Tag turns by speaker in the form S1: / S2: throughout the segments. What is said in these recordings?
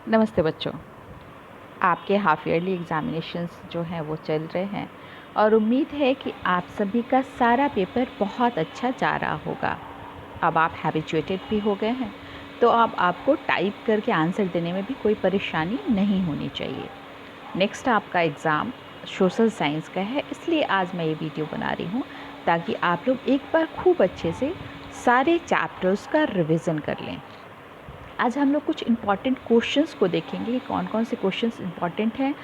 S1: नमस्ते बच्चों। आपके हाफ ईयरली एग्ज़ामिनेशंस जो हैं वो चल रहे हैं और उम्मीद है कि आप सभी का सारा पेपर बहुत अच्छा जा रहा होगा। अब आप हैबिचुएटेड भी हो गए हैं, तो अब आपको टाइप करके आंसर देने में भी कोई परेशानी नहीं होनी चाहिए। नेक्स्ट आपका एग्ज़ाम सोशल साइंस का है, इसलिए आज मैं ये वीडियो बना रही हूँ ताकि आप लोग एक बार खूब अच्छे से सारे चैप्टर्स का रिवीजन कर लें। आज हम लोग कुछ इम्पॉर्टेंट क्वेश्चंस को देखेंगे कि कौन कौन से क्वेश्चंस इम्पॉर्टेंट हैं,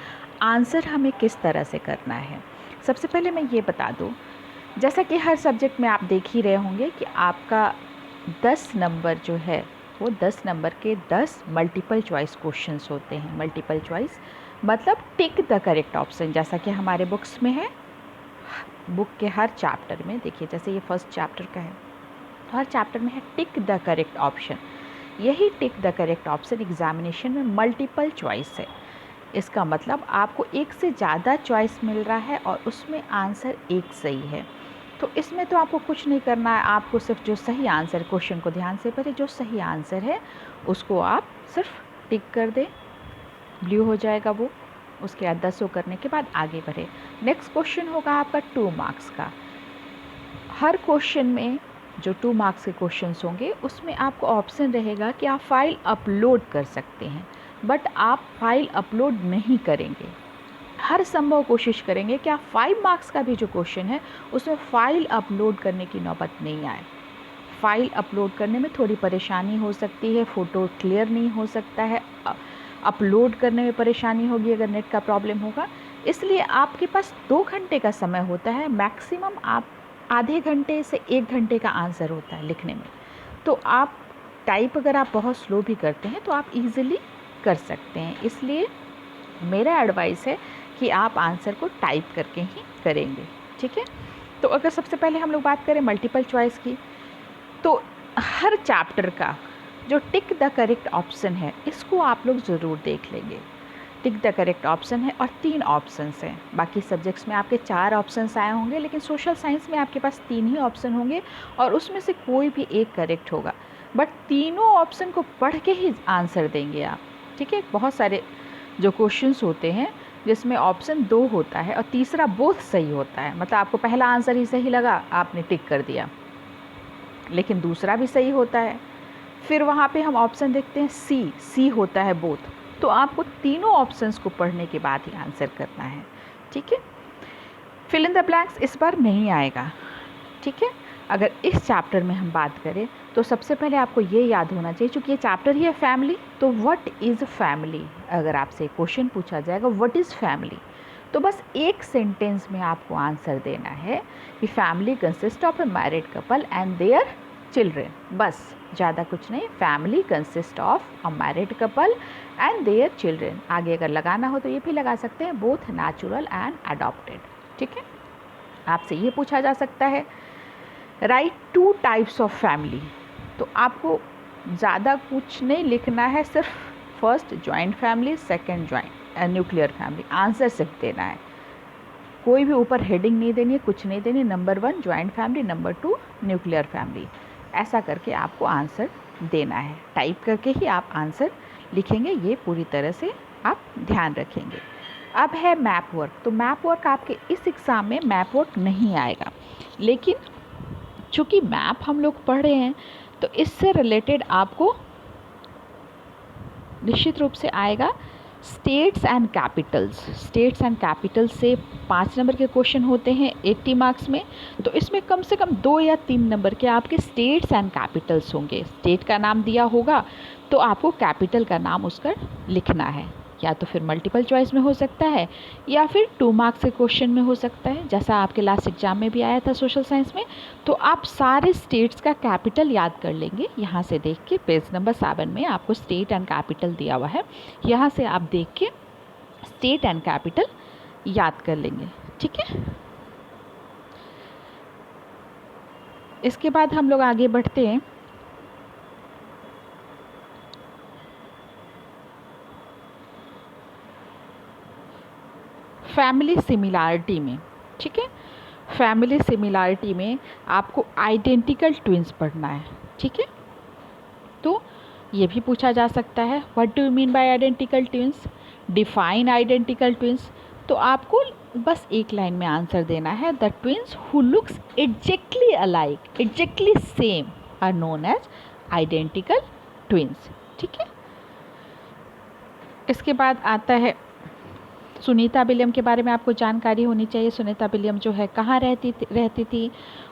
S1: आंसर हमें किस तरह से करना है। सबसे पहले मैं ये बता दूं, जैसा कि हर सब्जेक्ट में आप देख ही रहे होंगे कि आपका 10 नंबर जो है वो 10 नंबर के 10 मल्टीपल चॉइस क्वेश्चंस होते हैं। मल्टीपल चॉइस मतलब टिक द करेक्ट ऑप्शन, जैसा कि हमारे बुक्स में है। बुक के हर चैप्टर में देखिए, जैसे ये फर्स्ट चैप्टर का है, हर चैप्टर में है टिक द करेक्ट ऑप्शन। यही tick the correct option examination में मल्टीपल चॉइस है। इसका मतलब आपको एक से ज़्यादा चॉइस मिल रहा है और उसमें आंसर एक सही है। तो इसमें तो आपको कुछ नहीं करना है, आपको सिर्फ जो सही आंसर, क्वेश्चन को ध्यान से पढ़े, जो सही आंसर है उसको आप सिर्फ टिक कर दें, ब्लू हो जाएगा वो। उसके बाद 10 करने के बाद आगे बढ़े। नेक्स्ट क्वेश्चन होगा आपका 2 मार्क्स का। हर क्वेश्चन में जो 2 मार्क्स के क्वेश्चंस होंगे उसमें आपको ऑप्शन रहेगा कि आप फाइल अपलोड कर सकते हैं, बट आप फाइल अपलोड नहीं करेंगे। हर संभव कोशिश करेंगे कि आप 5 मार्क्स का भी जो क्वेश्चन है उसमें फ़ाइल अपलोड करने की नौबत नहीं आए। फ़ाइल अपलोड करने में थोड़ी परेशानी हो सकती है, फ़ोटो क्लियर नहीं हो सकता है, अपलोड करने में परेशानी होगी अगर नेट का प्रॉब्लम होगा। इसलिए आपके पास 2 घंटे का समय होता है, मैक्सिमम आप आधे घंटे से 1 घंटे का आंसर होता है लिखने में। तो आप टाइप अगर आप बहुत स्लो भी करते हैं तो आप इजीली कर सकते हैं। इसलिए मेरा एडवाइस है कि आप आंसर को टाइप करके ही करेंगे, ठीक है। तो अगर सबसे पहले हम लोग बात करें मल्टीपल चॉइस की, तो हर चैप्टर का जो टिक द करेक्ट ऑप्शन है इसको आप लोग ज़रूर देख लेंगे। टिक द करेक्ट ऑप्शन है और 3 ऑप्शंस हैं। बाकी सब्जेक्ट्स में आपके 4 ऑप्शंस आए होंगे, लेकिन सोशल साइंस में आपके पास 3 ही ऑप्शन होंगे और उसमें से कोई भी एक करेक्ट होगा। बट तीनों ऑप्शन को पढ़ के ही आंसर देंगे आप, ठीक है। बहुत सारे जो क्वेश्चंस होते हैं जिसमें ऑप्शन 2 होता है और तीसरा बोथ सही होता है, मतलब आपको पहला आंसर ही सही लगा, आपने टिक कर दिया, लेकिन दूसरा भी सही होता है। फिर वहाँ पे हम ऑप्शन देखते हैं सी होता है बोथ, तो आपको तीनों ऑप्शंस को पढ़ने के बाद ही आंसर करना है, ठीक है। फिल इन द ब्लैंक्स इस बार नहीं आएगा, ठीक है। अगर इस चैप्टर में हम बात करें तो सबसे पहले आपको ये याद होना चाहिए, चूँकि ये चैप्टर ही है फैमिली, तो व्हाट इज़ फैमिली। अगर आपसे क्वेश्चन पूछा जाएगा व्हाट इज़ फैमिली, तो बस एक सेंटेंस में आपको आंसर देना है कि family consist of A married couple and their children. बस, ज़्यादा कुछ नहीं। Family consist of a married couple and their children. आगे अगर लगाना हो तो ये भी लगा सकते हैं, बोथ नेचुरल एंड अडॉप्टेड, ठीक है। आपसे ये पूछा जा सकता है राइट 2 टाइप्स ऑफ फैमिली, तो आपको ज़्यादा कुछ नहीं लिखना है, सिर्फ first joint family, second joint nuclear family, answer सिर्फ देना है। कोई भी ऊपर हेडिंग नहीं देनी है, कुछ नहीं देनी। Number 1 joint family, number 2 nuclear family, ऐसा करके आपको आंसर देना है। टाइप करके ही आप आंसर लिखेंगे, ये पूरी तरह से आप ध्यान रखेंगे। अब है मैप वर्क, तो मैप वर्क आपके इस एग्ज़ाम में मैप वर्क नहीं आएगा, लेकिन चूँकि मैप हम लोग पढ़ रहे हैं तो इससे रिलेटेड आपको निश्चित रूप से आएगा states and Capitals. States and Capitals से 5 नंबर के क्वेश्चन होते हैं 80 मार्क्स में, तो इसमें कम से कम 2 या 3 नंबर के आपके स्टेट्स एंड कैपिटल्स होंगे। स्टेट का नाम दिया होगा तो आपको कैपिटल का नाम उसका लिखना है, या तो फिर मल्टीपल चॉइस में हो सकता है या फिर 2 मार्क्स के क्वेश्चन में हो सकता है, जैसा आपके लास्ट एग्जाम में भी आया था सोशल साइंस में। तो आप सारे स्टेट्स का कैपिटल याद कर लेंगे। यहाँ से देख के पेज नंबर 7 में आपको स्टेट एंड कैपिटल दिया हुआ है, यहाँ से आप देख के स्टेट एंड कैपिटल याद कर लेंगे, ठीक है। इसके बाद हम लोग आगे बढ़ते हैं। फैमिली सिमिलैरिटी में, ठीक है। फैमिली सिमिलैरिटी में आपको आइडेंटिकल ट्विंस पढ़ना है, ठीक है। तो ये भी पूछा जा सकता है। What do you mean by identical twins, define identical twins. तो आपको बस एक लाइन में आंसर देना है, the twins who looks exactly alike, exactly same are known as identical twins. ठीक है। इसके बाद आता है सुनीता विलियम के बारे में आपको जानकारी होनी चाहिए। सुनीता विलियम जो है कहाँ रहती थी,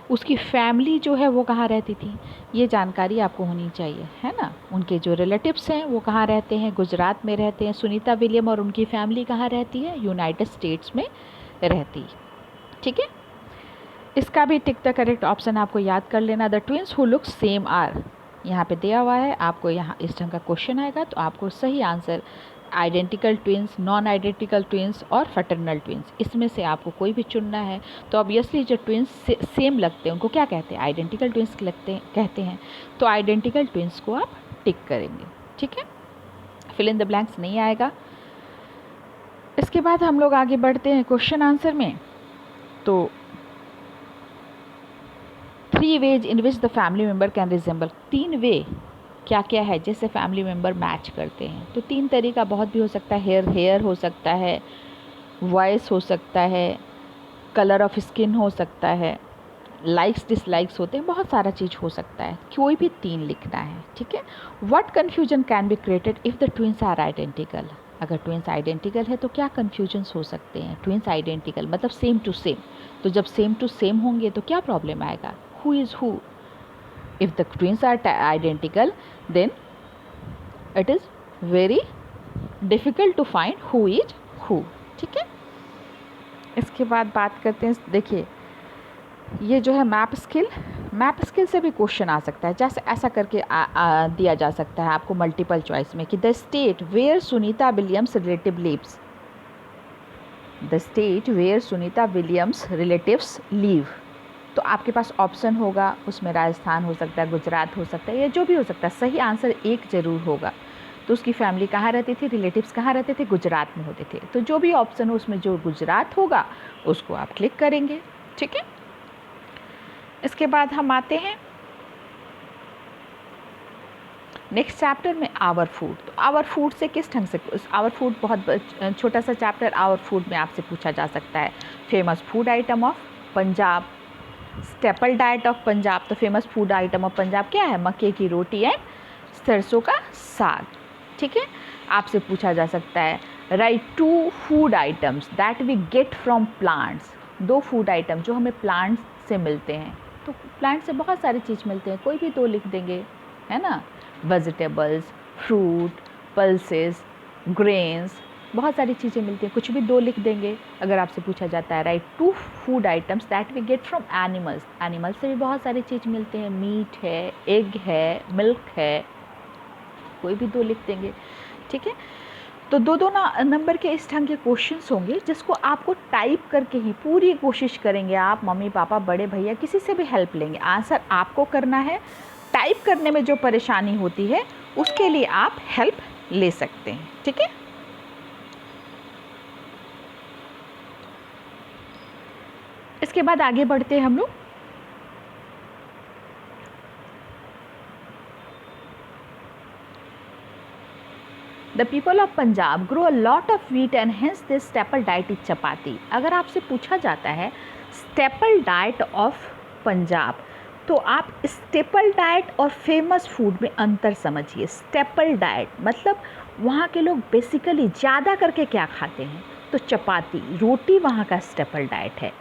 S1: उसकी फैमिली जो है वो कहाँ रहती थी, ये जानकारी आपको होनी चाहिए, है ना। उनके जो रिलेटिव्स हैं वो कहाँ रहते हैं, गुजरात में रहते हैं। सुनीता विलियम और उनकी फैमिली कहाँ रहती है, यूनाइटेड स्टेट्स में रहती। ठीक है। इसका भी टिक द करेक्ट ऑप्शन आपको याद कर लेना। The twins who look same are, यहाँ पे दिया हुआ है, आपको यहाँ इस ढंग का क्वेश्चन आएगा तो आपको सही answer identical twins, non identical twins और फैटर्नल ट्विंस, इसमें से आपको कोई भी चुनना है। तो ऑब्वियसली जो ट्विंस सेम लगते हैं उनको क्या कहते हैं, आइडेंटिकल ट्विंस कहते हैं। तो आइडेंटिकल ट्विंस को आप टिक करेंगे। ठीक है। फिल इन द ब्लैंक्स नहीं आएगा। इसके बाद हम लोग आगे बढ़ते हैं क्वेश्चन आंसर में। तो 3 ways in which the family member can resemble, 3 वे क्या क्या है जैसे फैमिली मेम्बर मैच करते हैं। तो 3 तरीका बहुत भी हो सकता है, हेयर हो सकता है, वॉइस हो सकता है, कलर ऑफ स्किन हो सकता है, लाइक्स डिसलाइक्स होते हैं, बहुत सारा चीज़ हो सकता है, कोई भी 3 लिखना है। ठीक है। What confusion can be created if the twins are identical, अगर ट्विंस आइडेंटिकल है तो क्या कन्फ्यूजन्स हो सकते हैं। ट्विंस आइडेंटिकल मतलब सेम टू सेम, तो जब सेम टू सेम होंगे तो क्या प्रॉब्लम आएगा, who is who. If the twins are identical, then it is very difficult to find who is who. ठीक है। इसके बाद बात करते हैं, देखिए ये जो है मैप स्किल से भी क्वेश्चन आ सकता है। जैसे ऐसा करके दिया जा सकता है आपको मल्टीपल चॉइस में कि the state where Sunita Williams relative lives, the state where Sunita Williams relatives live. तो आपके पास ऑप्शन होगा, उसमें राजस्थान हो सकता है, गुजरात हो सकता है, या जो भी हो सकता है। सही आंसर एक ज़रूर होगा। तो उसकी फैमिली कहाँ रहती थी, रिलेटिव्स कहाँ रहते थे, गुजरात में होते थे। तो जो भी ऑप्शन हो उसमें जो गुजरात होगा उसको आप क्लिक करेंगे। ठीक है। इसके बाद हम आते हैं नेक्स्ट चैप्टर में, आवर फूड। तो आवर फूड से किस ढंग से, आवर फूड बहुत छोटा सा चैप्टर, आवर फूड में आपसे पूछा जा सकता है famous food item of Punjab, staple diet of Punjab. तो famous food item of Punjab क्या है, मक्के की रोटी एंड सरसों का साग। ठीक है। आपसे पूछा जा सकता है write 2 food items that we get from plants, 2 food item जो हमें प्लांट्स से मिलते हैं। तो प्लांट से बहुत सारी चीज़ मिलते हैं, कोई भी 2 लिख देंगे, है ना। वेजिटेबल्स, फ्रूट, पल्सेस, ग्रेन्स, बहुत सारी चीज़ें मिलती हैं, कुछ भी 2 लिख देंगे। अगर आपसे पूछा जाता है write 2 food items that we get from animals, animals से भी बहुत सारी चीज़ मिलते हैं, मीट है, एग है, मिल्क है, कोई भी 2 लिख देंगे। ठीक है। तो 2-2 नंबर के इस ढंग के क्वेश्चंस होंगे जिसको आपको टाइप करके ही पूरी कोशिश करेंगे आप, मम्मी पापा बड़े भैया किसी से भी हेल्प लेंगे, आंसर आपको करना है। टाइप करने में जो परेशानी होती है उसके लिए आप हेल्प ले सकते हैं। ठीक है। इसके बाद आगे बढ़ते हैं हम लोग। The people of Punjab grow a lot of wheat and hence this staple diet is chapati. अगर आपसे पूछा जाता है स्टेपल डाइट ऑफ पंजाब, तो आप स्टेपल डाइट और फेमस फूड में अंतर समझिए। स्टेपल डाइट मतलब वहाँ के लोग बेसिकली ज़्यादा करके क्या खाते हैं, तो चपाती, रोटी वहाँ का स्टेपल डाइट है।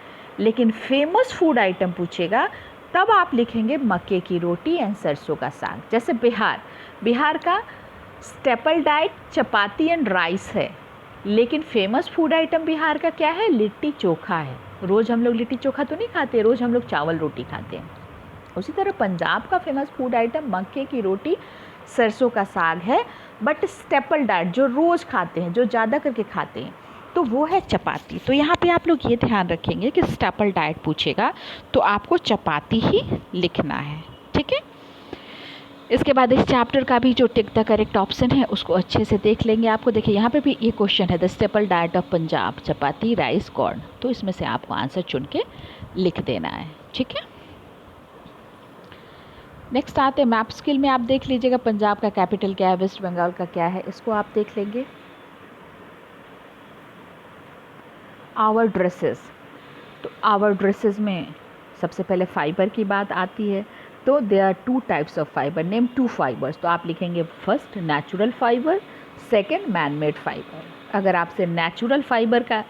S1: लेकिन फेमस फूड आइटम पूछेगा तब आप लिखेंगे मक्के की रोटी एंड सरसों का साग। जैसे बिहार का staple diet chapati and rice है, लेकिन फेमस फूड आइटम बिहार का क्या है, लिट्टी चोखा है। रोज़ हम लोग लिट्टी चोखा तो नहीं खाते, रोज़ हम लोग चावल रोटी खाते हैं। उसी तरह पंजाब का फेमस फूड आइटम मक्के की रोटी सरसों का साग है, बट स्टेपल डाइट जो रोज़ खाते हैं, जो ज़्यादा करके खाते हैं, तो वो है चपाती। तो यहाँ पे आप लोग ये ध्यान रखेंगे कि स्टेपल डाइट पूछेगा तो आपको चपाती ही लिखना है। ठीक है। इसके बाद इस चैप्टर का भी जो टिक द करेक्ट ऑप्शन है उसको अच्छे से देख लेंगे। आपको देखिए यहाँ पे भी ये क्वेश्चन है the staple diet of Punjab, chapati, rice, corn. तो इसमें से आपको आंसर चुन के लिख देना है। ठीक है। नेक्स्ट आते हैं मैप स्किल में। आप देख लीजिएगा पंजाब का कैपिटल क्या है, वेस्ट बंगाल का क्या है, इसको आप देख लेंगे। आवर ड्रेसेस, तो आवर ड्रेसेस में सबसे पहले फाइबर की बात आती है। तो there are 2 types of fibre, name 2 fibres. तो आप लिखेंगे first natural fibre, second man made fibre. अगर आपसे नेचुरल फाइबर का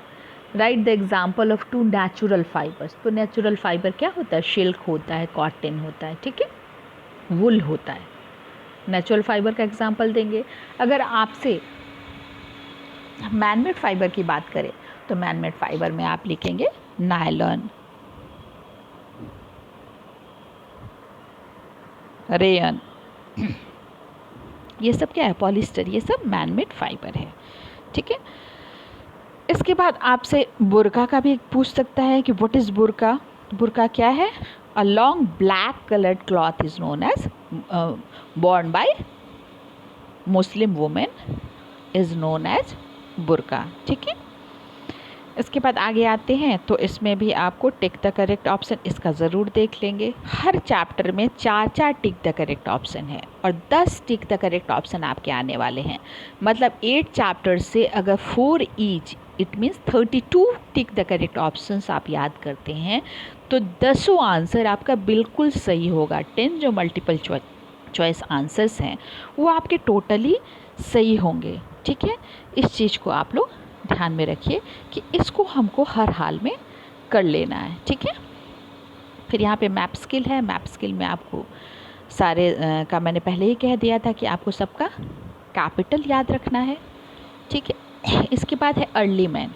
S1: write the example of 2 natural fibres, तो नेचुरल फाइबर क्या होता है, सिल्क होता है, कॉटन होता है, ठीक है, वुल होता है। नेचुरल फाइबर का एग्जाम्पल देंगे। अगर आपसे मैनमेड फाइबर की बात करें तो मैनमेड फाइबर में आप लिखेंगे नायलॉन, रेयन, ये सब क्या है, पॉलिस्टर, ये सब मैनमेड फाइबर है, ठीक है। इसके बाद आपसे बुर्का का भी पूछ सकता है कि व्हाट इज़ बुर्का। बुर्का क्या है, a long black coloured cloth is known as worn by Muslim women is known as बुर्का, ठीक है। इसके बाद आगे आते हैं तो इसमें भी आपको टिक द करेक्ट ऑप्शन, इसका ज़रूर देख लेंगे। हर चैप्टर में 4 टिक द करेक्ट ऑप्शन है और 10 टिक द करेक्ट ऑप्शन आपके आने वाले हैं। मतलब 8 चैप्टर से अगर 4 each, it means 32 tick the correct options आप याद करते हैं तो 10 आंसर आपका बिल्कुल सही होगा। 10 जो मल्टीपल चॉइस आंसर्स हैं वो आपके टोटली सही होंगे, ठीक है। इस चीज़ को आप लोग ध्यान में रखिए कि इसको हमको हर हाल में कर लेना है, ठीक है। फिर यहाँ पे मैप स्किल है। मैप स्किल में आपको सारे का मैंने पहले ही कह दिया था कि आपको सबका कैपिटल याद रखना है, ठीक है। इसके बाद है अर्ली मैन।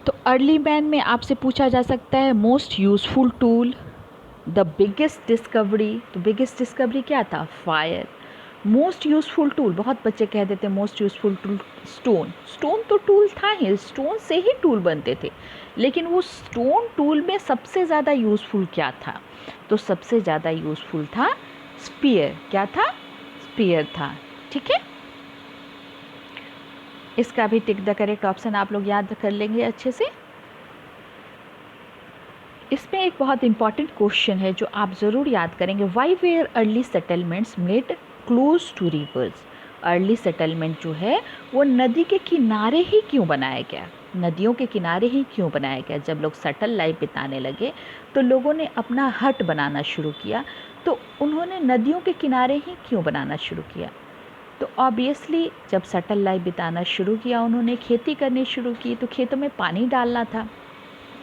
S1: तो अर्ली मैन में आपसे पूछा जा सकता है most useful tool, the biggest discovery. तो बिगेस्ट डिस्कवरी क्या था, फायर। मोस्ट यूज़फुल टूल, बहुत बच्चे कह देते हैं most useful tool stone. Stone तो टूल था ही, स्टोन से ही टूल बनते थे, लेकिन वो स्टोन टूल में सबसे ज़्यादा यूज़फुल क्या था, तो सबसे ज़्यादा यूज़फुल था स्पीयर। क्या था, स्पीयर था, ठीक है। इसका भी टिक द करेक्ट ऑप्शन आप लोग याद कर लेंगे अच्छे से। इसमें एक बहुत इंपॉर्टेंट क्वेश्चन है जो आप ज़रूर याद करेंगे, why were early settlements made close to rivers. Early settlement जो है वो नदी के किनारे ही क्यों बनाया गया, नदियों के किनारे ही क्यों बनाया गया। जब लोग सेटल लाइफ बिताने लगे तो लोगों ने अपना हट बनाना शुरू किया, तो उन्होंने नदियों के किनारे ही क्यों बनाना शुरू किया। तो ऑब्वियसली जब सेटल लाइफ बिताना शुरू किया, उन्होंने खेती करनी शुरू की, तो खेतों में पानी डालना था।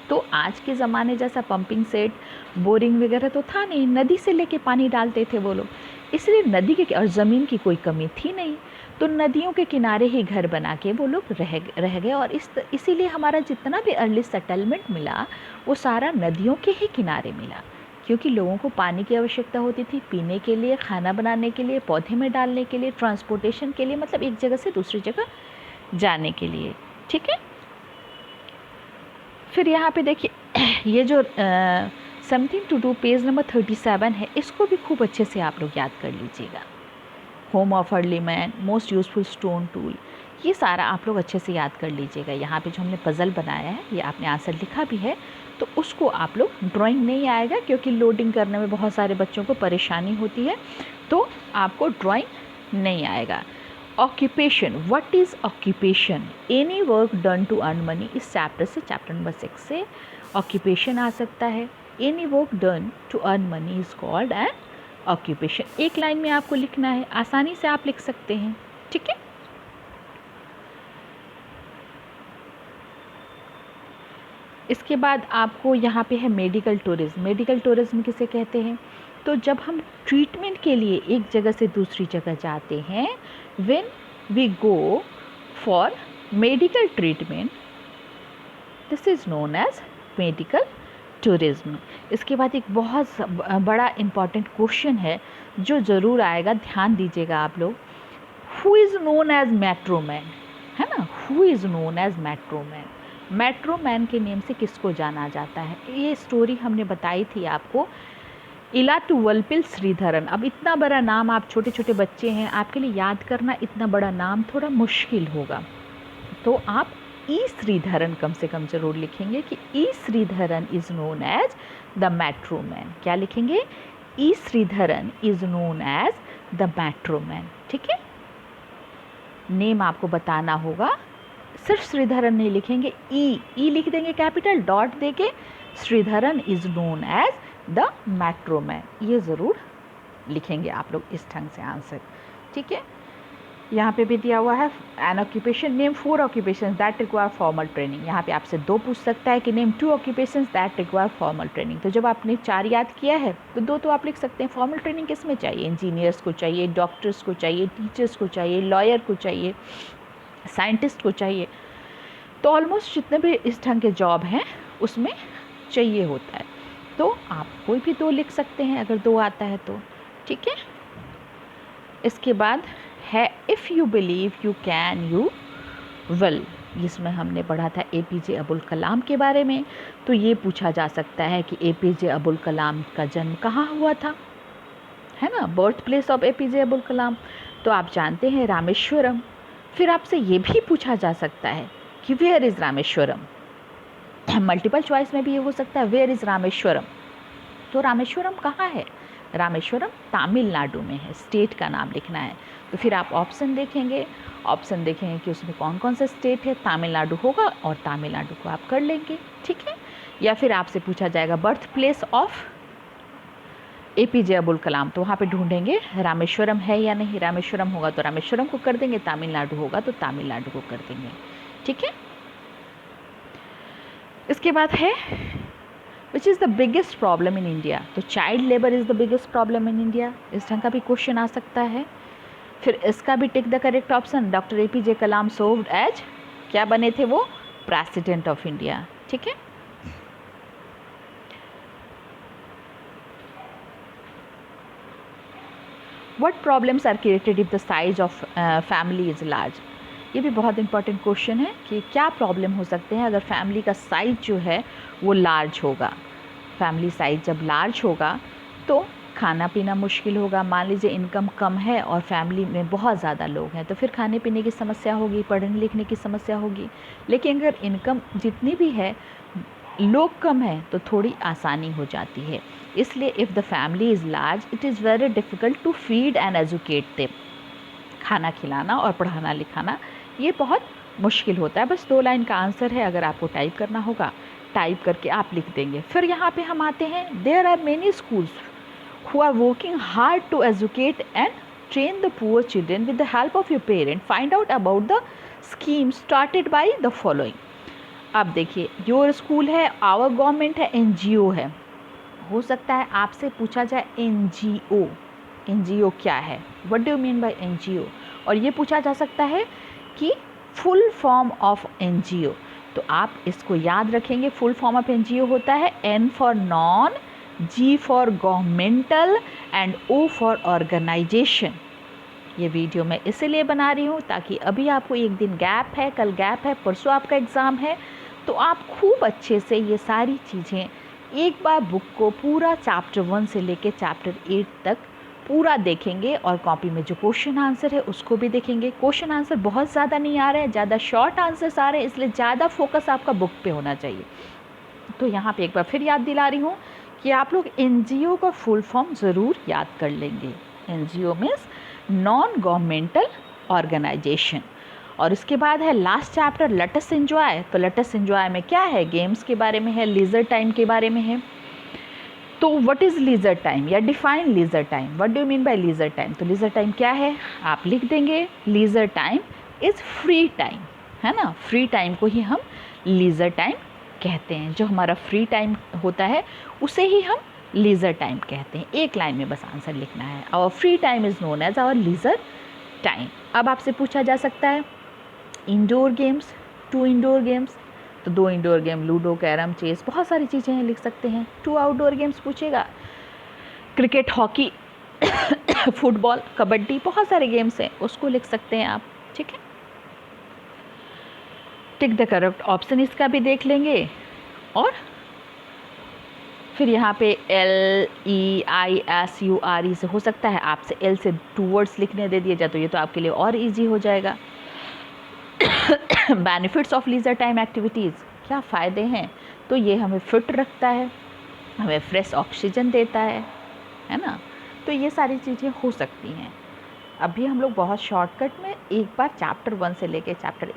S1: तो आज के ज़माने जैसा पंपिंग सेट, बोरिंग वगैरह तो था नहीं, नदी से लेके पानी डालते थे वो लोग, इसलिए नदी के और ज़मीन की कोई कमी थी नहीं, तो नदियों के किनारे ही घर बना के वो लोग रह गए। और इसीलिए हमारा जितना भी अर्ली सेटलमेंट मिला वो सारा नदियों के ही किनारे मिला, क्योंकि लोगों को पानी की आवश्यकता होती थी, पीने के लिए, खाना बनाने के लिए, पौधे में डालने के लिए, ट्रांसपोर्टेशन के लिए, मतलब एक जगह से दूसरी जगह जाने के लिए, ठीक है। फिर यहाँ पे देखिए ये जो something to do page number 37 है, इसको भी खूब अच्छे से आप लोग याद कर लीजिएगा। Home of early man, most useful stone tool, ये सारा आप लोग अच्छे से याद कर लीजिएगा। यहाँ पे जो हमने पज़ल बनाया है, ये आपने आंसर लिखा भी है, तो उसको आप लोग, ड्राइंग नहीं आएगा क्योंकि लोडिंग करने में बहुत सारे बच्चों को परेशानी होती है, तो आपको ड्राइंग नहीं आएगा। Occupation, what is occupation, any work done to earn money. इस चैप्टर से, चैप्टर नंबर 6 से ऑक्यूपेशन आ सकता है। Any work done to earn money is called an occupation. एक लाइन में आपको लिखना है, आसानी से आप लिख सकते हैं, ठीक है। इसके बाद आपको यहाँ पे है मेडिकल टूरिज्म। मेडिकल टूरिज्म किसे कहते हैं, तो जब हम ट्रीटमेंट के लिए एक जगह से दूसरी जगह जाते हैं, when we go for medical treatment, this is known as medical tourism. इसके बाद एक बहुत बड़ा इम्पॉर्टेंट क्वेश्चन है जो ज़रूर आएगा, ध्यान दीजिएगा आप लोग। Who is known as metro man, है ना, who is known as metro man. Metro man के नेम से किसको जाना जाता है, ये स्टोरी हमने बताई थी आपको, इलाटुवल्पिल श्रीधरन। अब इतना बड़ा नाम, आप छोटे छोटे बच्चे हैं, आपके लिए याद करना इतना बड़ा नाम थोड़ा मुश्किल होगा, तो आप ई श्रीधरन कम से कम ज़रूर लिखेंगे कि E Sreedharan is known as the metro man. क्या लिखेंगे, E Sreedharan is known as the metro man. ठीक है, नेम आपको बताना होगा, सिर्फ श्रीधरन नहीं लिखेंगे, ई लिख देंगे कैपिटल, डॉट देके Sreedharan is known as the metroman, ये ज़रूर लिखेंगे आप लोग इस ढंग से आंसर। ठीक है, यहाँ पे भी दिया हुआ है N occupation, name 4 occupation that require formal training. यहाँ पे आपसे 2 पूछ सकता है कि name 2 occupation that require formal training. तो जब आपने 4 याद किया है तो 2 तो आप लिख सकते हैं। फॉर्मल ट्रेनिंग किस में चाहिए? इंजीनियर्स को चाहिए, डॉक्टर्स को चाहिए, टीचर्स को चाहिए, लॉयर को चाहिए, साइंटिस्ट को चाहिए। तो ऑलमोस्ट जितने भी इस ढंग के जॉब हैं उसमें चाहिए होता है। तो आप कोई भी 2 लिख सकते हैं अगर 2 आता है तो। ठीक है, इसके बाद है if you believe you can you will. जिसमें हमने पढ़ा था APJ अबुल कलाम के बारे में। तो ये पूछा जा सकता है कि APJ अबुल कलाम का जन्म कहाँ हुआ था, है ना, birth place of APJ Abul Kalam. तो आप जानते हैं रामेश्वरम। फिर आपसे ये भी पूछा जा सकता है कि where is Rameswaram. Multiple choice में भी ये हो सकता है वेयर इज़ रामेश्वरम। तो रामेश्वरम कहाँ है? रामेश्वरम तमिलनाडु में है, स्टेट का नाम लिखना है। तो फिर आप ऑप्शन देखेंगे कि उसमें कौन कौन सा स्टेट है। तमिलनाडु होगा और तमिलनाडु को आप कर लेंगे। ठीक है, या फिर आपसे पूछा जाएगा birth place of APJ Abul Kalam, तो वहाँ पे ढूंढेंगे रामेश्वरम है या नहीं। रामेश्वरम होगा तो रामेश्वरम को कर देंगे, तमिलनाडु होगा तो तमिलनाडु को कर देंगे। ठीक है, इसके बाद है which is the biggest problem in India. तो child labour is the biggest problem in India, इस ढंग का भी क्वेश्चन आ सकता है। फिर इसका भी tick the correct option. Doctor APJ Kalam served as, क्या बने थे वो? President of India. ठीक है, what problems are created if the size of family is large. ये भी बहुत इंपॉर्टेंट क्वेश्चन है कि क्या प्रॉब्लम हो सकते हैं अगर फैमिली का साइज जो है वो लार्ज होगा। फैमिली साइज जब लार्ज होगा तो खाना पीना मुश्किल होगा। मान लीजिए इनकम कम है और फैमिली में बहुत ज़्यादा लोग हैं, तो फिर खाने पीने की समस्या होगी, पढ़ने लिखने की समस्या होगी। लेकिन अगर इनकम जितनी भी है, लोग कम हैं, तो थोड़ी आसानी हो जाती है। इसलिए if the family is large it is very difficult to feed and educate them. खाना खिलाना और पढ़ाना लिखाना ये बहुत मुश्किल होता है। बस 2 लाइन का आंसर है, अगर आपको टाइप करना होगा टाइप करके आप लिख देंगे। फिर यहाँ पे हम आते हैं, there are many schools who are working hard to educate and train the poor children with the help of your parent. Find out about the scheme started by the following. अब देखिए, योर स्कूल है, our government है, NGO है। हो सकता है आपसे पूछा जाए NGO क्या है, what do you mean bye NGO। और ये पूछा जा सकता है कि फुल फॉर्म ऑफ NGO। तो आप इसको याद रखेंगे, फुल फॉर्म ऑफ NGO होता है N for non, G for governmental and O for organisation. ये वीडियो मैं इसीलिए बना रही हूँ ताकि अभी आपको एक दिन गैप है, कल गैप है, परसों आपका एग्ज़ाम है, तो आप खूब अच्छे से ये सारी चीज़ें एक बार बुक को पूरा चैप्टर 1 से लेके चैप्टर 8 तक पूरा देखेंगे और कॉपी में जो क्वेश्चन आंसर है उसको भी देखेंगे। क्वेश्चन आंसर बहुत ज़्यादा नहीं आ रहे हैं, ज़्यादा शॉर्ट आंसर्स आ रहे हैं, इसलिए ज़्यादा फोकस आपका बुक पे होना चाहिए। तो यहाँ पे एक बार फिर याद दिला रही हूँ कि आप लोग NGO का फुल फॉर्म ज़रूर याद कर लेंगे। NGO means non governmental organisation. और इसके बाद है last chapter let us enjoy. तो लेट अस एंजॉय में क्या है? गेम्स के बारे में है, लीजर टाइम के बारे में है। तो व्हाट इज़ लीजर टाइम या define leisure time, what do you mean by leisure time. तो लीजर टाइम क्या है आप लिख देंगे, leisure time is free time, है ना। फ्री टाइम को ही हम लीजर टाइम कहते हैं। जो हमारा फ्री टाइम होता है उसे ही हम लीजर टाइम कहते हैं। एक लाइन में बस आंसर लिखना है, our free time is known as our leisure time. अब आपसे पूछा जा सकता है इंडोर गेम्स, 2 इंडोर गेम्स, तो 2 indoor game ludo, carrom, chess, बहुत सारी चीज़ें हैं, लिख सकते हैं। 2 आउटडोर गेम्स पूछेगा, क्रिकेट, हॉकी, फुटबॉल, कबड्डी, बहुत सारे गेम्स हैं, उसको लिख सकते हैं आप। ठीक है, टिक द करेक्ट ऑप्शन इसका भी देख लेंगे। और फिर यहाँ पे LEISURE से हो सकता है आपसे L से 2 वर्ड्स लिखने दे दिए जाए, तो ये तो आपके लिए और इजी हो जाएगा। Benefits of leisure time activities, क्या फ़ायदे हैं? तो ये हमें फिट रखता है, हमें फ्रेश ऑक्सीजन देता है, है ना। तो ये सारी चीज़ें हो सकती हैं। अभी हम लोग बहुत शॉर्टकट में एक बार चैप्टर 1 से लेके चैप्टर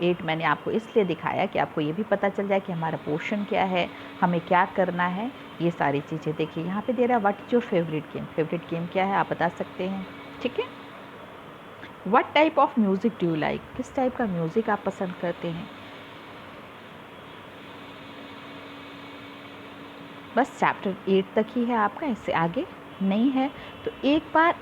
S1: 8 मैंने आपको इसलिए दिखाया कि आपको ये भी पता चल जाए कि हमारा पोर्शन क्या है, हमें क्या करना है। ये सारी चीज़ें देखिए यहाँ पे दे रहा है what is your favourite game क्या है, आप बता सकते हैं। ठीक है, what type of music do you like, किस टाइप का म्यूज़िक आप पसंद करते हैं। बस चैप्टर 8 तक ही है आपका, इससे आगे नहीं है। तो एक बार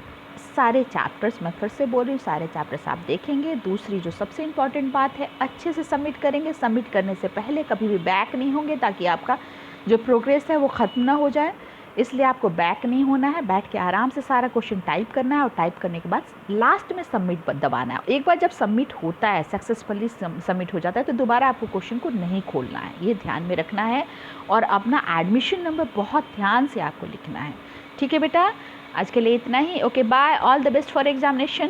S1: सारे चैप्टर्स, मैं फिर से बोल रही हूँ, सारे चैप्टर्स आप देखेंगे। दूसरी जो सबसे इम्पॉर्टेंट बात है, अच्छे से सबमिट करेंगे। सबमिट करने से पहले कभी भी बैक नहीं होंगे, ताकि आपका जो प्रोग्रेस है वो ख़त्म ना हो जाए। इसलिए आपको बैक नहीं होना है, बैठ के आराम से सारा क्वेश्चन टाइप करना है, और टाइप करने के बाद लास्ट में सबमिट दबाना है। एक बार जब सबमिट होता है, सक्सेसफुली सबमिट हो जाता है, तो दोबारा आपको क्वेश्चन को नहीं खोलना है, ये ध्यान में रखना है। और अपना एडमिशन नंबर बहुत ध्यान से आपको लिखना है। ठीक है बेटा, आज के लिए इतना ही। Okay bye, all the best for examination.